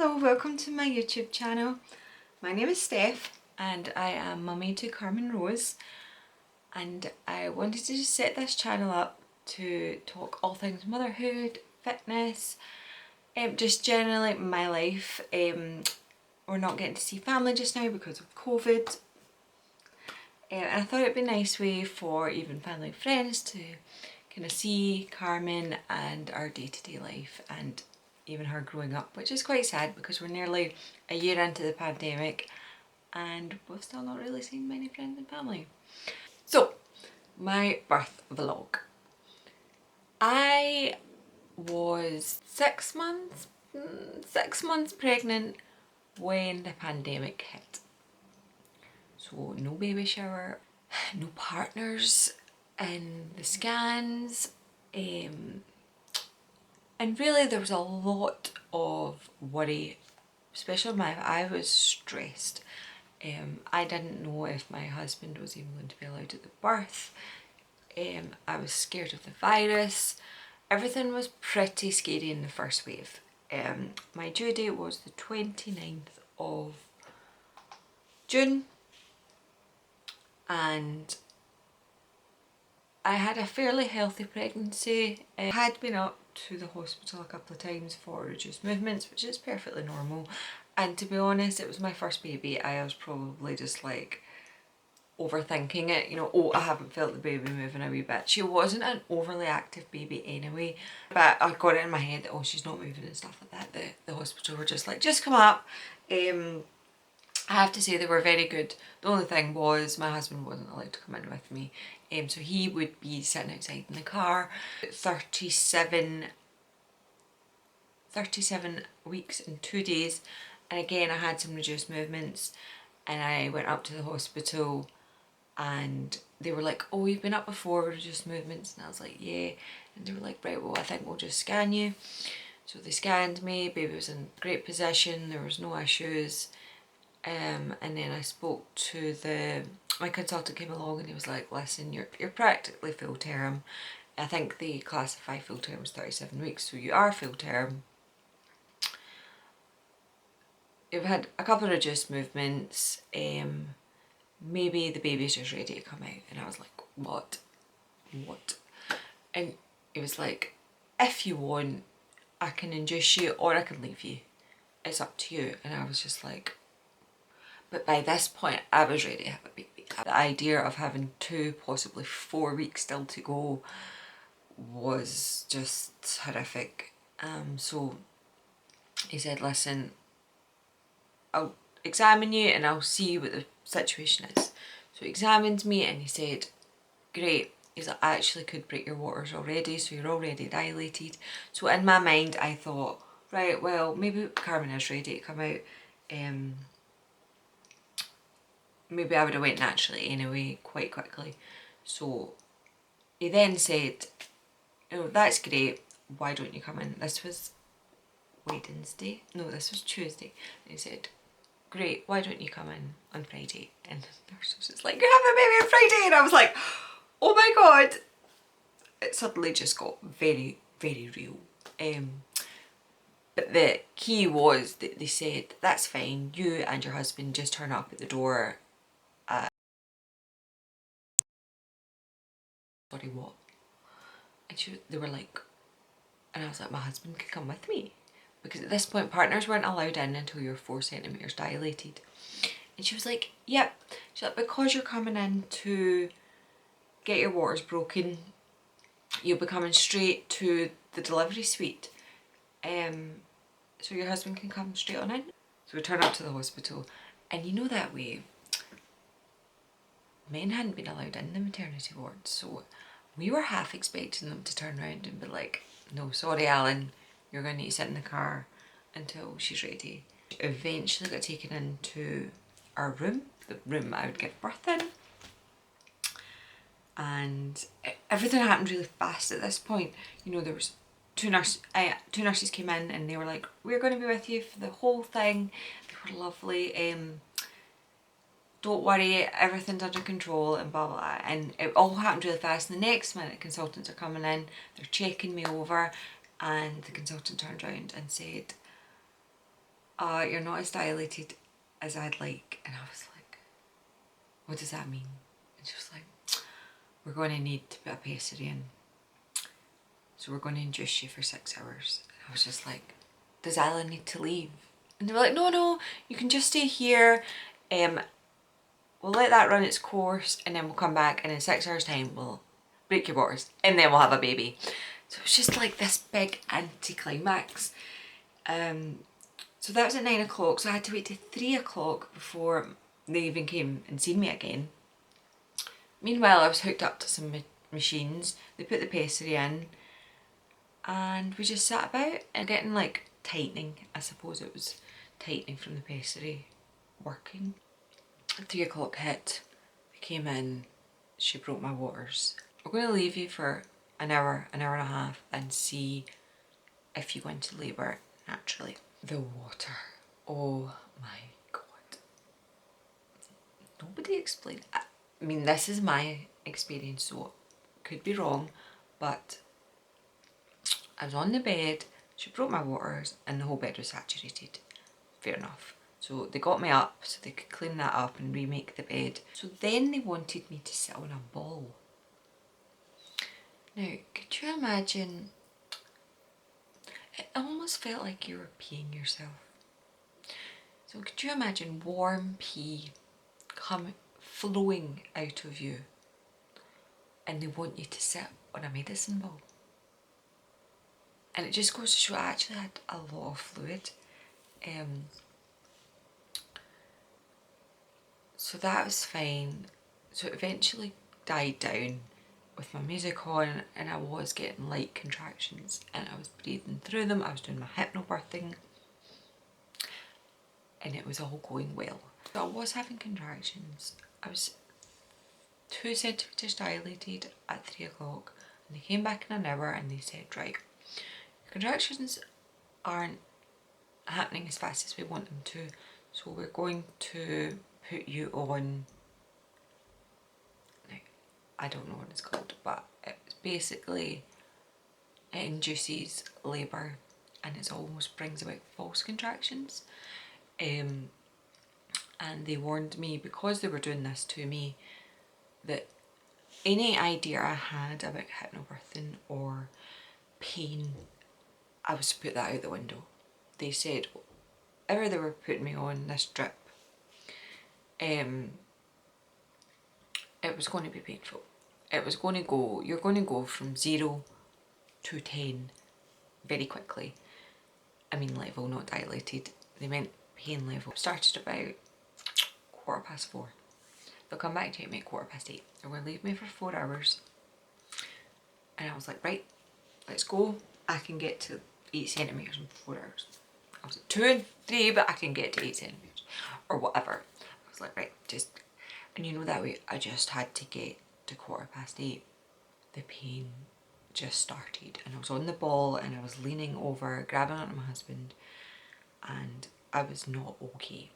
Hello, welcome to my YouTube channel. My name is Steph and I am mummy to Carmen Rose, and I wanted to just set this channel up to talk all things motherhood, fitness, just generally my life. We're not getting to see family just now because of COVID, and I thought it'd be a nice way for even family and friends to kind of see Carmen and our day-to-day life and even her growing up, which is quite sad because we're nearly a year into the pandemic and we've still not really seen many friends and family. So, my birth vlog. I was 6 months pregnant when the pandemic hit. So no baby shower, no partners in the scans, and really there was a lot of worry, especially I was stressed. I didn't know if my husband was even going to be allowed at the birth. I was scared of the virus. Everything was pretty scary in the first wave. My due date was the 29th of June, and I had a fairly healthy pregnancy. I had been up to the hospital a couple of times for reduced movements, which is perfectly normal. And to be honest, it was my first baby. I was probably just like overthinking it, you know, oh, I haven't felt the baby moving a wee bit. She wasn't an overly active baby anyway, but I got it in my head that, oh, she's not moving and stuff like that. The hospital were just like, just come up. I have to say they were very good. The only thing was my husband wasn't allowed to come in with me, so he would be sitting outside in the car. 37 weeks and 2 days, and again I had some reduced movements, and I went up to the hospital and they were like, oh, you've been up before with reduced movements, and I was like, yeah, and they were like, right, well, I think we'll just scan you. So they scanned me, baby was in great position, there was no issues. And then I spoke to my consultant came along and he was like, listen, you're practically full term. I think they classify full term as 37 weeks, so you are full term. You've had a couple of reduced movements, maybe the baby's just ready to come out. And I was like, what? And he was like, if you want, I can induce you or I can leave you. It's up to you. And I was just like, but by this point, I was ready to have a baby. The idea of having 2, possibly 4 weeks still to go was just horrific. So he said, listen, I'll examine you and I'll see what the situation is. So he examined me and he said, great. He's like, I actually could break your waters already, so you're already dilated. So in my mind, I thought, right, well, maybe Carmen is ready to come out. Maybe I would have went naturally anyway, quite quickly. So he then said, oh, that's great, why don't you come in? This was Wednesday, no, this was Tuesday. And he said, great, why don't you come in on Friday? And the nurse was just like, you're having a baby on Friday? And I was like, oh my god. It suddenly just got very, very real. But the key was that they said, that's fine, you and your husband just turn up at the door. Sorry, what? And they were like, and I was like, my husband could come with me. Because at this point, partners weren't allowed in until you were 4 centimetres dilated. And she was like, yep. She's like, because you're coming in to get your waters broken, you'll be coming straight to the delivery suite. So your husband can come straight on in. So we turn up to the hospital, and you know that way, men hadn't been allowed in the maternity ward, so we were half expecting them to turn around and be like, no, sorry Alan, you're going to need to sit in the car until she's ready. Eventually got taken into our room, the room I would give birth in, and everything happened really fast at this point. You know, there was two nurses came in and they were like, we're going to be with you for the whole thing. They were lovely. Don't worry, everything's under control and blah blah, and it all happened really fast. And the next minute consultants are coming in, they're checking me over, and the consultant turned around and said, you're not as dilated as I'd like. And I was like, what does that mean? And she was like, we're going to need to put a pessary in. So we're going to induce you for 6 hours. And I was just like, does Ella need to leave? And they were like, no, you can just stay here. We'll let that run its course and then we'll come back and in 6 hours time we'll break your waters and then we'll have a baby. So it was just like this big anticlimax. So that was at 9 o'clock, so I had to wait till 3 o'clock before they even came and seen me again. Meanwhile, I was hooked up to some machines. They put the pessary in and we just sat about and getting like tightening. I suppose it was tightening from the pessary working. 3 o'clock hit, we came in, she broke my waters. We're going to leave you for an hour and a half and see if you go into labour naturally. The water, oh my god. Nobody explained. I mean, this is my experience, so could be wrong, but I was on the bed, she broke my waters and the whole bed was saturated. Fair enough. So they got me up so they could clean that up and remake the bed. So then they wanted me to sit on a ball. Now, could you imagine? It almost felt like you were peeing yourself. So could you imagine warm pee flowing out of you and they want you to sit on a medicine ball? And it just goes to show I actually had a lot of fluid. So that was fine. So it eventually died down with my music on and I was getting light contractions and I was breathing through them. I was doing my hypnobirthing and it was all going well. So I was having contractions. I was 2 centimetres dilated at 3 o'clock and they came back in an hour and they said, right, contractions aren't happening as fast as we want them to, so we're going to put you on, now, I don't know what it's called, but it's basically, it induces labour and it almost brings about false contractions. And they warned me, because they were doing this to me, that any idea I had about hypnobirthing or pain, I was to put that out the window. They said, whatever they were putting me on this drip, it was going to be painful. It was going to go, you're going to go from 0 to 10 very quickly. I mean level, not dilated. They meant pain level. Started about 4:15. They'll come back and take me at 8:15. They're going to leave me for 4 hours. And I was like, right, let's go. I can get to 8 centimetres in 4 hours. I was like 2 and 3, but I can get to 8 centimetres or whatever. I was like, right, just, and you know that way I just had to get to 8:15. The pain just started and I was on the ball and I was leaning over, grabbing onto my husband and I was not okay.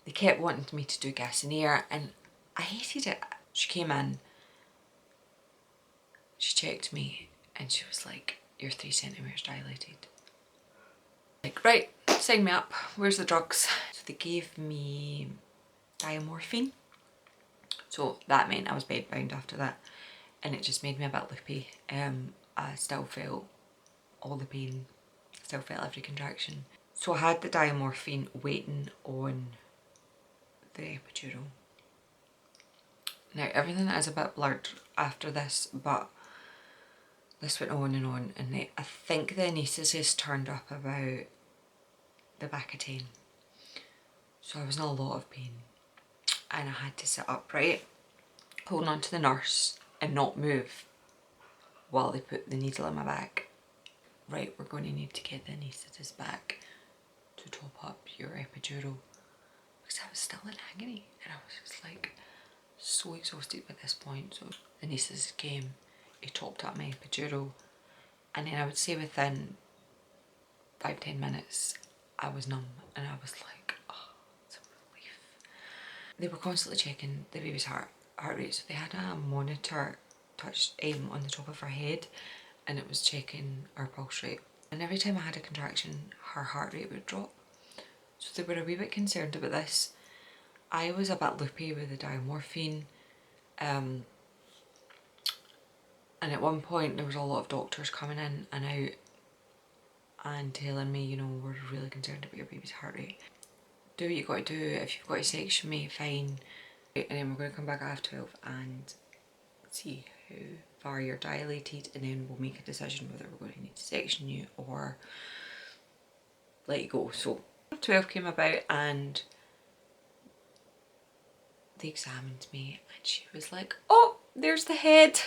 They kept wanting me to do gas and air and I hated it. She came in, she checked me and she was like, you're 3 centimetres dilated. Like, right, sign me up, where's the drugs? So they gave me diamorphine. So that meant I was bedbound after that and it just made me a bit loopy. I still felt all the pain, still felt every contraction. So I had the diamorphine waiting on the epidural. Now everything is a bit blurred after this, but this went on and I think the anaesthetist turned up about the back of 10. So I was in a lot of pain and I had to sit upright, holding on to the nurse and not move while they put the needle in my back. Right, we're going to need to get the anaesthetist back to top up your epidural, because I was still in agony and I was just like so exhausted by this point. So the anaesthetist came, he topped up my epidural and then I would say within 5-10 minutes I was numb and I was like, oh, it's a relief. They were constantly checking the baby's heart rate, so they had a monitor touched on the top of her head and it was checking her pulse rate, and every time I had a contraction her heart rate would drop. they were a wee bit concerned about this. I was a bit loopy with the diamorphine, and at one point there was a lot of doctors coming in and out and telling me, you know, we're really concerned about your baby's heart rate. Do what you got to do. If you've got to section me, fine. And then we're going to come back after 12 and see how far you're dilated, and then we'll make a decision whether we're going to need to section you or let you go. So 12 came about and they examined me and she was like, oh, there's the head.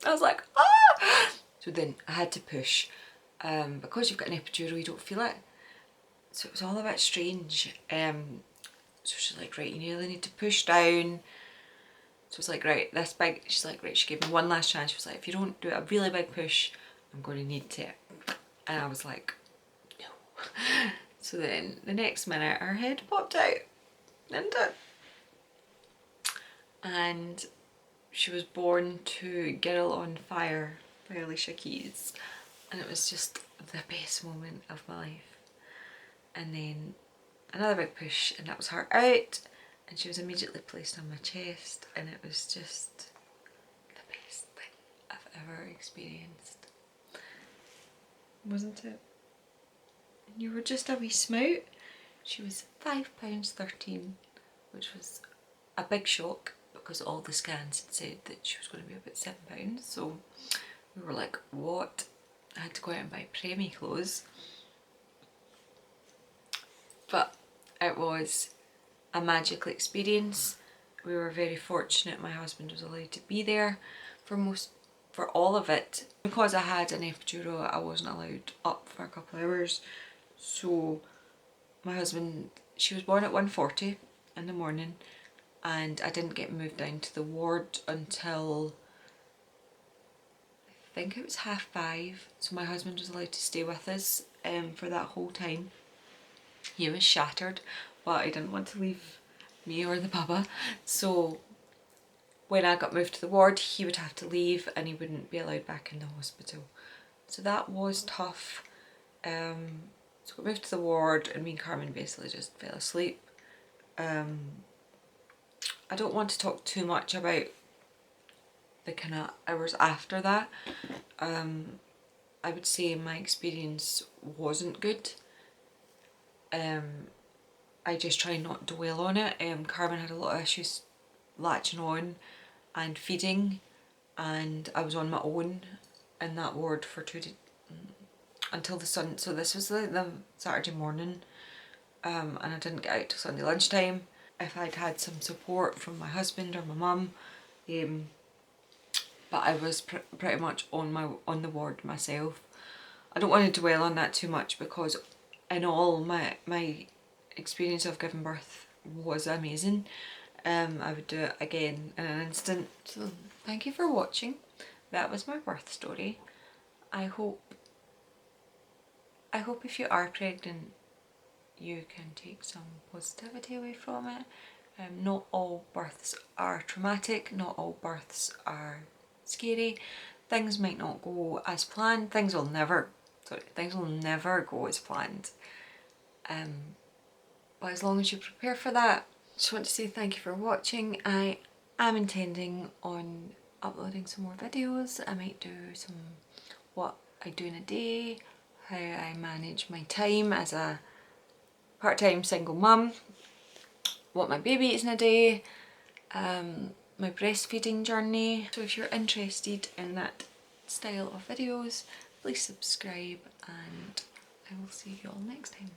I was like, ah! So then I had to push. Because you've got an epidural, you don't feel it. So it was all a bit strange. So she's like, right, you really need to push down. So it's like, right, this big, she's like, right, she gave me one last chance. She was like, if you don't do a really big push, I'm going to need to. And I was like, no. So then the next minute, her head popped out, didn't it? And she was born to Girl on Fire by Alicia Keys. And it was just the best moment of my life. And then another big push, and that was her out. And she was immediately placed on my chest, and it was just the best thing I've ever experienced. Wasn't it? And you were just a wee smout. She was £5.13, which was a big shock because all the scans had said that she was going to be about £7. So we were like, what? I had to go out and buy preemie clothes. But it was a magical experience. We were very fortunate my husband was allowed to be there for all of it. Because I had an epidural, I wasn't allowed up for a couple of hours. So my husband, she was born at 1:40 in the morning, and I didn't get moved down to the ward until I think it was 5:30. So my husband was allowed to stay with us for that whole time. He was shattered, but I didn't want to leave me or the baba. So when I got moved to the ward, he would have to leave and he wouldn't be allowed back in the hospital. So that was tough. So we moved to the ward and me and Carmen basically just fell asleep. I don't want to talk too much about the kind of hours after that. I would say my experience wasn't good. I just try not to dwell on it. Carmen had a lot of issues latching on and feeding, and I was on my own in that ward for 2 days until the sun. So this was the Saturday morning, and I didn't get out till Sunday lunchtime. If I'd had some support from my husband or my mum, but I was pretty much on the ward myself. I don't want to dwell on that too much because in all my experience of giving birth was amazing. I would do it again in an instant. So thank you for watching. That was my birth story. I hope if you are pregnant you can take some positivity away from it. Not all births are traumatic, not all births are scary. Things might not go as planned, things will never go as planned. But as long as you prepare for that. Just want to say thank you for watching. I am intending on uploading some more videos. I might do some what I do in a day, how I manage my time as a part-time single mum, what my baby eats in a day, my breastfeeding journey. So if you're interested in that style of videos, please subscribe and I will see you all next time.